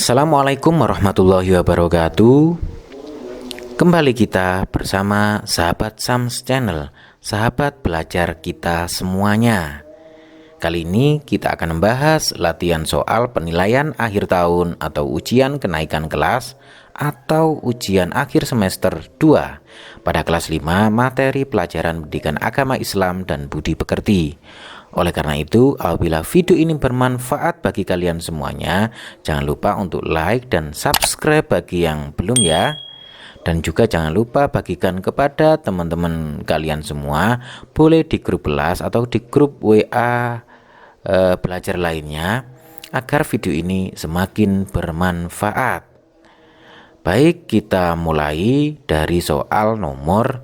Assalamualaikum warahmatullahi wabarakatuh. Kembali kita bersama sahabat Sams Channel, sahabat belajar kita semuanya. Kali ini kita akan membahas latihan soal penilaian akhir tahun atau ujian kenaikan kelas atau ujian akhir semester 2 pada kelas 5 materi pelajaran pendidikan agama Islam dan budi pekerti. Oleh karena itu, apabila video ini bermanfaat bagi kalian semuanya, jangan lupa untuk like dan subscribe bagi yang belum ya. Dan juga jangan lupa bagikan kepada teman-teman kalian semua, boleh di grup kelas atau di grup WA belajar lainnya, agar video ini semakin bermanfaat. Baik, kita mulai dari soal nomor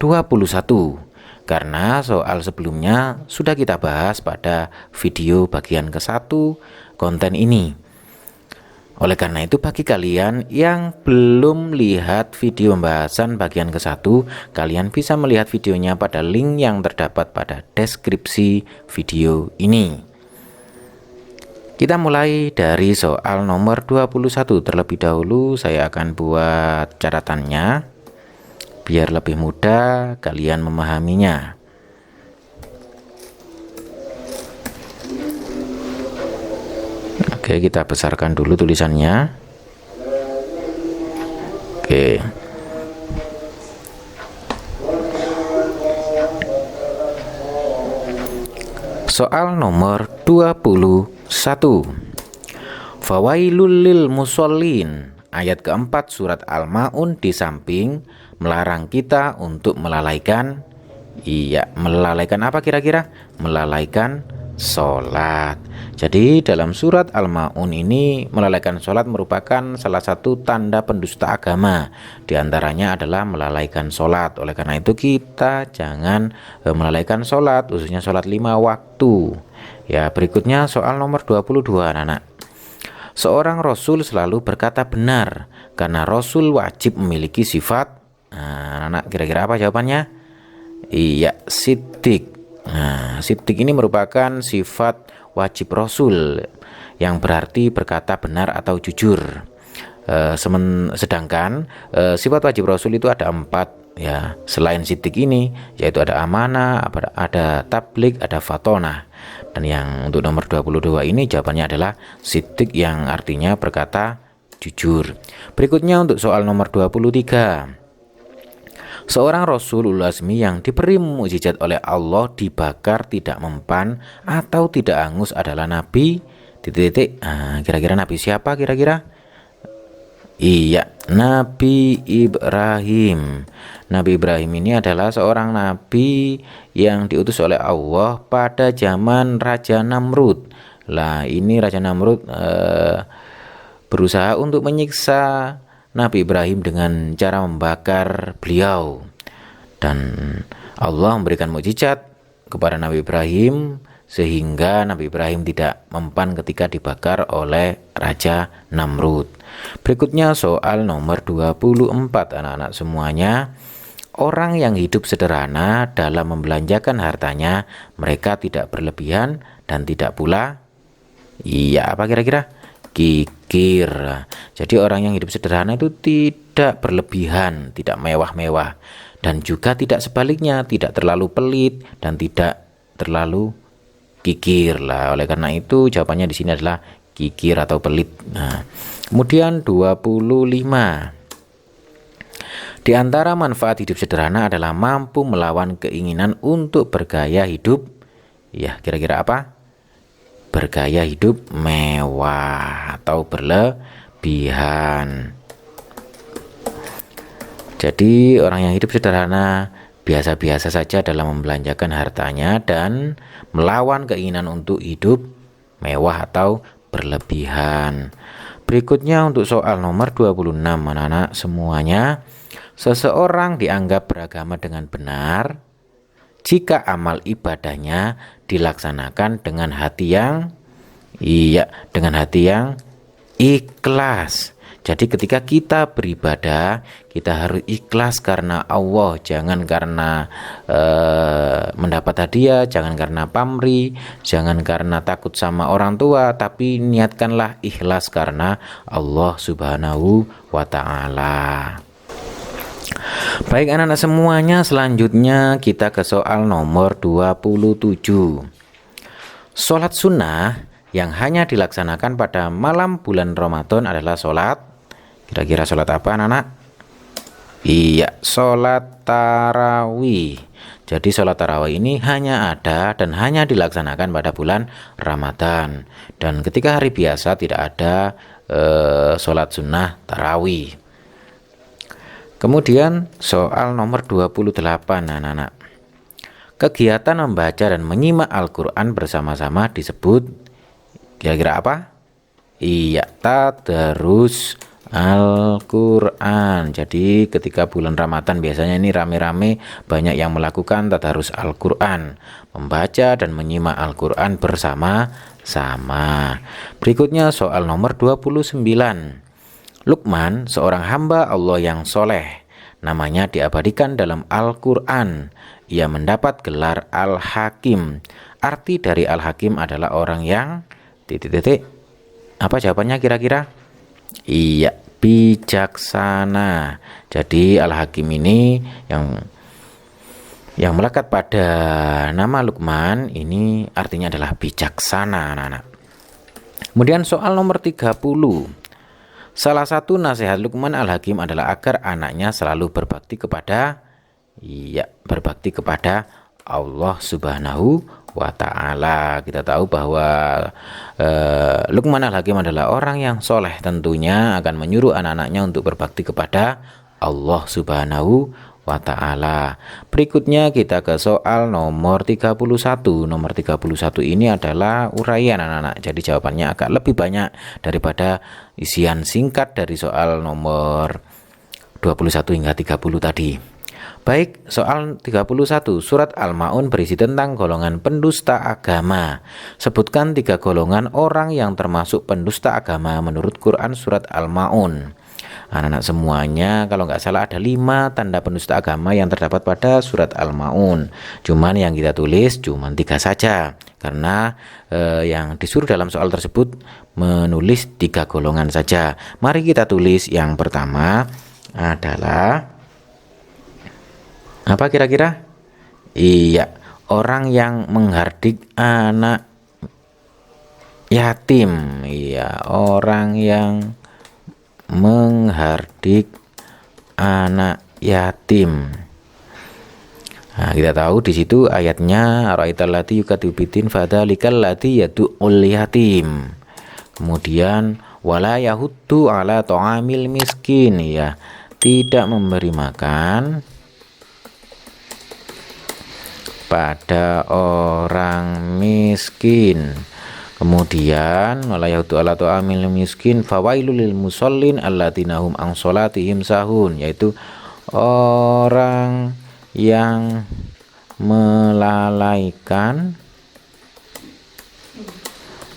21. Karena soal sebelumnya sudah kita bahas pada video bagian ke-1 konten ini. Oleh karena itu, bagi kalian yang belum lihat video pembahasan bagian ke-1, kalian bisa melihat videonya pada link yang terdapat pada deskripsi video ini. Kita mulai dari soal nomor 21. Terlebih dahulu saya akan buat catatannya biar lebih mudah kalian memahaminya. Oke, kita besarkan dulu tulisannya. Oke. Soal nomor 21. Fawailul lil musallin. Ayat keempat surat Al-Ma'un di samping melarang kita untuk melalaikan apa kira-kira? Melalaikan sholat. Jadi dalam surat Al-Ma'un ini melalaikan sholat merupakan salah satu tanda pendusta agama. Di antaranya adalah melalaikan sholat. Oleh karena itu kita jangan melalaikan sholat, khususnya sholat 5 waktu. Ya, berikutnya soal nomor 22 anak-anak. Seorang Rasul selalu berkata benar karena Rasul wajib memiliki sifat. Anak kira-kira apa jawabannya? Iya, siddiq. Siddiq ini merupakan sifat wajib Rasul yang berarti berkata benar atau jujur. Sedangkan sifat wajib Rasul itu ada 4 ya. Selain siddiq ini, yaitu ada amanah, ada tabligh, ada fatonah. Dan yang untuk nomor 22 ini jawabannya adalah siddiq yang artinya berkata jujur. Berikutnya untuk soal nomor 23. Seorang Rasul ulul azmi yang diberi mukjizat oleh Allah dibakar tidak mempan atau tidak hangus adalah Nabi kira-kira Nabi siapa kira-kira? Iya, Nabi Ibrahim. Nabi Ibrahim ini adalah seorang nabi yang diutus oleh Allah pada zaman Raja Namrud. Lah, ini Raja Namrud berusaha untuk menyiksa Nabi Ibrahim dengan cara membakar beliau. Dan Allah memberikan mukjizat kepada Nabi Ibrahim sehingga Nabi Ibrahim tidak mempan ketika dibakar oleh Raja Namrud. Berikutnya soal nomor 24 anak-anak semuanya. Orang yang hidup sederhana dalam membelanjakan hartanya, mereka tidak berlebihan dan tidak pula apa kira-kira? Kikir. Jadi orang yang hidup sederhana itu tidak berlebihan, tidak mewah-mewah, dan juga tidak sebaliknya, tidak terlalu pelit dan tidak terlalu kikir lah. Oleh karena itu jawabannya di sini adalah kikir atau pelit. Kemudian 25. Di antara manfaat hidup sederhana adalah mampu melawan keinginan untuk bergaya hidup. Ya, kira-kira apa? Bergaya hidup mewah atau berlebihan. Jadi orang yang hidup sederhana biasa-biasa saja dalam membelanjakan hartanya dan melawan keinginan untuk hidup mewah atau berlebihan. Berikutnya untuk soal nomor 26 anak-anak semuanya. Seseorang dianggap beragama dengan benar jika amal ibadahnya dilaksanakan dengan hati yang ikhlas. Jadi ketika kita beribadah, kita harus ikhlas karena Allah, jangan karena mendapat hadiah, jangan karena pamrih, jangan karena takut sama orang tua, tapi niatkanlah ikhlas karena Allah Subhanahu wa ta'ala. Baik anak-anak semuanya, selanjutnya kita ke soal nomor 27. Sholat sunnah yang hanya dilaksanakan pada malam bulan Ramadan adalah sholat, kira-kira sholat apa anak-anak? Iya, sholat tarawih. Jadi sholat tarawih ini hanya ada dan hanya dilaksanakan pada bulan Ramadan. Dan ketika hari biasa tidak ada sholat sunnah tarawih. Kemudian soal nomor 28 anak-anak. Kegiatan membaca dan menyimak Al-Quran bersama-sama disebut kira-kira apa? Iya, tadarus Al-Quran. Jadi ketika bulan Ramadan biasanya ini rame-rame banyak yang melakukan tadarus Al-Quran, membaca dan menyimak Al-Quran bersama-sama. Berikutnya soal nomor 29. Luqman, seorang hamba Allah yang soleh, namanya diabadikan dalam Al-Quran. Ia mendapat gelar Al-Hakim. Arti dari Al-Hakim adalah orang yang titik-titik. Apa jawabannya kira-kira? Iya, bijaksana. Jadi Al-Hakim ini yang melekat pada nama Luqman ini artinya adalah bijaksana, anak-anak. Kemudian soal nomor 30. Salah satu nasihat Luqman Al-Hakim adalah agar anaknya selalu berbakti kepada Allah Subhanahu wa ta'ala. Kita tahu bahwa Luqman Al-Hakim adalah orang yang soleh, tentunya akan menyuruh anak-anaknya untuk berbakti kepada Allah Subhanahu wa ta'ala. Berikutnya kita ke soal nomor 31. Nomor 31 ini adalah uraian anak-anak. Jadi jawabannya agak lebih banyak daripada isian singkat dari soal nomor 21 hingga 30 tadi. Baik, soal 31. Surat Al-Ma'un berisi tentang golongan pendusta agama. Sebutkan 3 golongan orang yang termasuk pendusta agama menurut Quran surat Al-Ma'un. Anak-anak semuanya, kalau nggak salah ada 5 tanda pendusta agama yang terdapat pada surat Al-Ma'un. Cuman yang kita tulis cuman 3 saja, karena yang disuruh dalam soal tersebut menulis 3 golongan saja. Mari kita tulis. Yang pertama adalah apa kira-kira? Iya, orang yang menghardik anak yatim. Iya, orang yang menghardik anak yatim. Nah, kita tahu di situ ayatnya araital lati yukadzibubiddin fadzalikal lati yad'ul yatim. Kemudian wala yahuddu ala ta'amil miskin, ya, tidak memberi makan pada orang miskin. Kemudian wala yahuddu ala ta'amil miskin fawailul lil musallin alladzina hum an sholatihim sahun, yaitu orang yang melalaikan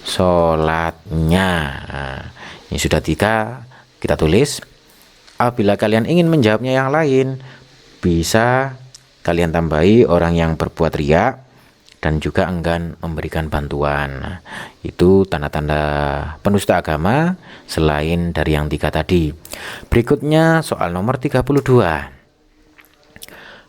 sholatnya. Nah, ini sudah 3 kita tulis. Apabila kalian ingin menjawabnya yang lain, bisa kalian tambahi orang yang berbuat riya dan juga enggan memberikan bantuan. Nah, itu tanda-tanda pendusta agama selain dari yang 3 tadi. Berikutnya soal nomor 32.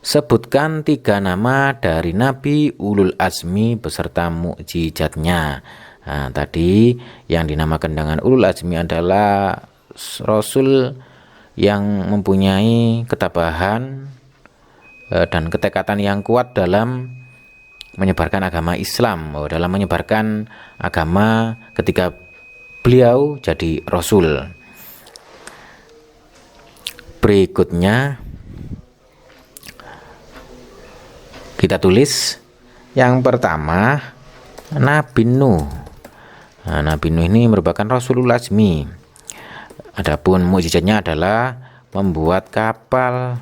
Sebutkan 3 nama dari Nabi Ulul Azmi beserta mukjizatnya. Nah, tadi yang dinamakan dengan Ulul Azmi adalah Rasul yang mempunyai ketabahan dan ketekatan yang kuat dalam menyebarkan agama Islam, dalam menyebarkan agama ketika beliau jadi Rasul. Berikutnya kita tulis yang pertama Nabi Nuh. Nah, Nabi Nuh ini merupakan Rasulul Azmi. Adapun mukjizatnya adalah membuat kapal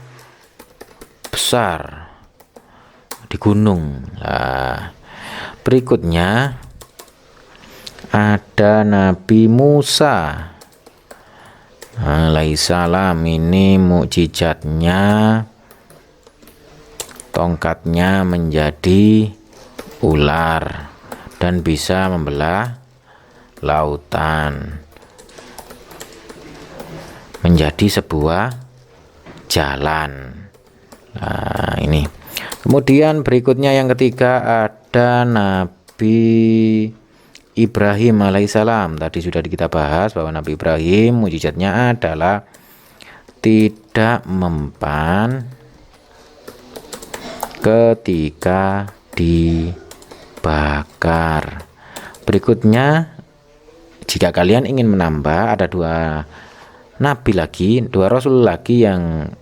besar di gunung. Nah, berikutnya ada Nabi Musa. alaihissalam ini mukjizatnya tongkatnya menjadi ular dan bisa membelah lautan menjadi sebuah jalan. Nah, ini. Kemudian berikutnya yang ketiga ada Nabi Ibrahim alaihissalam. Tadi sudah kita bahas bahwa Nabi Ibrahim mukjizatnya adalah tidak mempan ketika dibakar. Berikutnya, jika kalian ingin menambah, ada dua nabi lagi, dua rasul lagi yang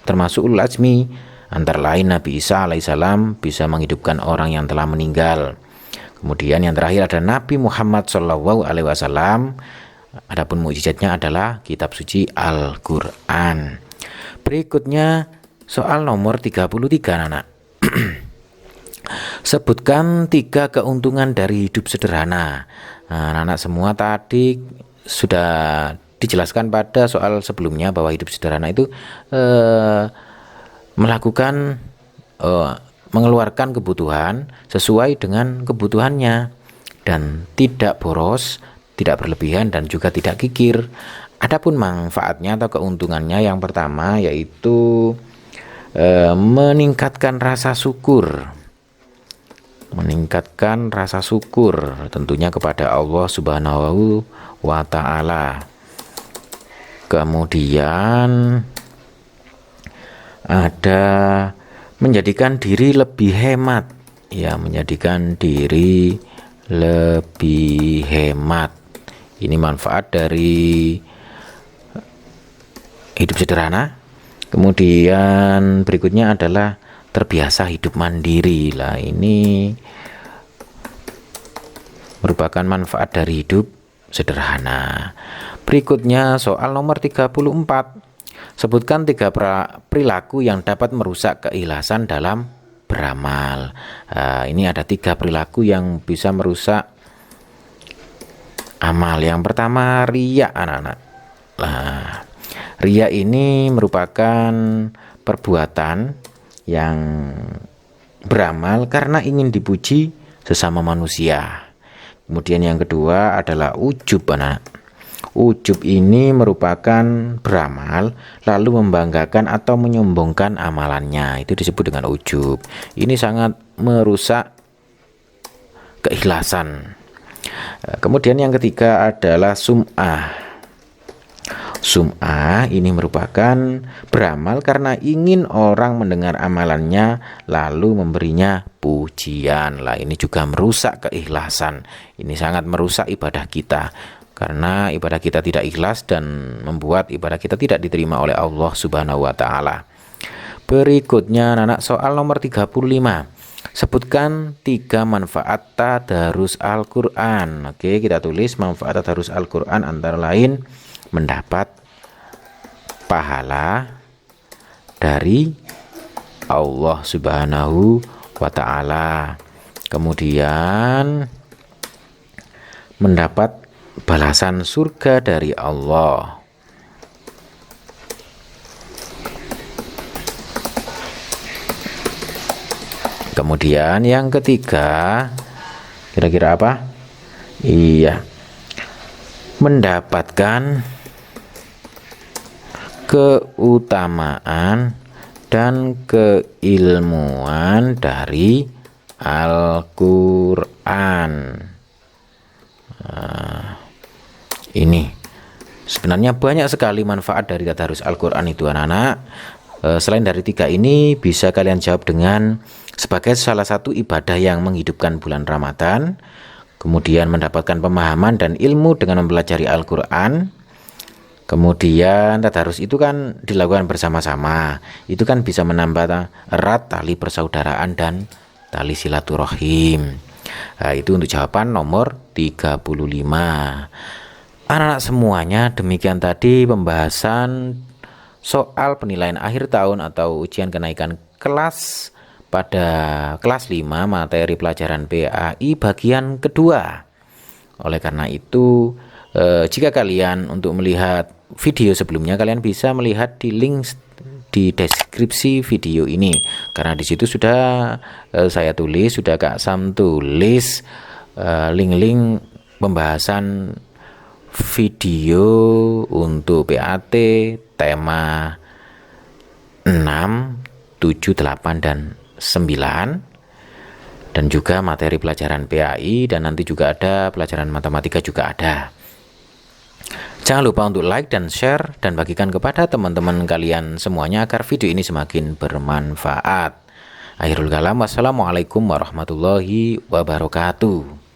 termasuk ulul azmi, antara lain Nabi Isa alaihissalam bisa menghidupkan orang yang telah meninggal. Kemudian yang terakhir ada Nabi Muhammad Shallallahu Alaihi Wasallam. Adapun mukjizatnya adalah kitab suci Al-Quran. Berikutnya soal nomor 33 anak. Sebutkan 3 keuntungan dari hidup sederhana. Nah, anak semua tadi sudah dijelaskan pada soal sebelumnya bahwa hidup sederhana itu melakukan mengeluarkan kebutuhan sesuai dengan kebutuhannya dan tidak boros, tidak berlebihan dan juga tidak kikir. Adapun manfaatnya atau keuntungannya yang pertama yaitu meningkatkan rasa syukur. Meningkatkan rasa syukur tentunya kepada Allah Subhanahu wa taala. Kemudian ada menjadikan diri lebih hemat, ya, menjadikan diri lebih hemat. Ini manfaat dari hidup sederhana. Kemudian berikutnya adalah terbiasa hidup mandiri. Lah, ini merupakan manfaat dari hidup sederhana. Berikutnya soal nomor 34. Sebutkan 3 perilaku yang dapat merusak keikhlasan dalam beramal. Ini ada 3 perilaku yang bisa merusak amal. Yang pertama riya, anak-anak. Nah, riya ini merupakan perbuatan yang beramal karena ingin dipuji sesama manusia. Kemudian yang kedua adalah ujub, anak. Ujub ini merupakan beramal lalu membanggakan atau menyombongkan amalannya. Itu disebut dengan ujub. Ini sangat merusak keikhlasan. Kemudian yang ketiga adalah sum'ah. Sum'ah ini merupakan beramal karena ingin orang mendengar amalannya lalu memberinya pujian. Lah, ini juga merusak keikhlasan. Ini sangat merusak ibadah kita. Karena ibadah kita tidak ikhlas dan membuat ibadah kita tidak diterima oleh Allah Subhanahu wa taala. Berikutnya anak soal nomor 35. Sebutkan 3 manfaat tadarus Al-Qur'an. Oke, kita tulis manfaat tadarus Al-Qur'an antara lain mendapat pahala dari Allah Subhanahu wa taala. Kemudian mendapat balasan surga dari Allah. Kemudian yang ketiga, kira-kira apa? Iya, mendapatkan keutamaan dan keilmuan dari Al-Quran. Ini sebenarnya banyak sekali manfaat dari tadarus Al-Quran itu, anak-anak. Selain dari 3 ini, bisa kalian jawab dengan sebagai salah satu ibadah yang menghidupkan bulan Ramadan. Kemudian mendapatkan pemahaman dan ilmu dengan mempelajari Al-Quran. Kemudian tadarus itu kan dilakukan bersama-sama. Itu kan bisa menambah erat tali persaudaraan dan tali silaturahim. Nah, itu untuk jawaban nomor 35. Anak-anak semuanya, demikian tadi pembahasan soal penilaian akhir tahun atau ujian kenaikan kelas pada kelas 5 materi pelajaran PAI bagian kedua. Oleh karena itu, Jika kalian untuk melihat video sebelumnya, kalian bisa melihat di link di deskripsi video ini, karena di situ sudah saya tulis, sudah Kak Sam tulis link-link pembahasan video untuk PAT tema 6, 7, 8, dan 9, dan juga materi pelajaran PAI, dan nanti juga ada pelajaran matematika juga ada. Jangan lupa untuk like dan share dan bagikan kepada teman-teman kalian semuanya agar video ini semakin bermanfaat. Akhirul kalam, wassalamualaikum warahmatullahi wabarakatuh.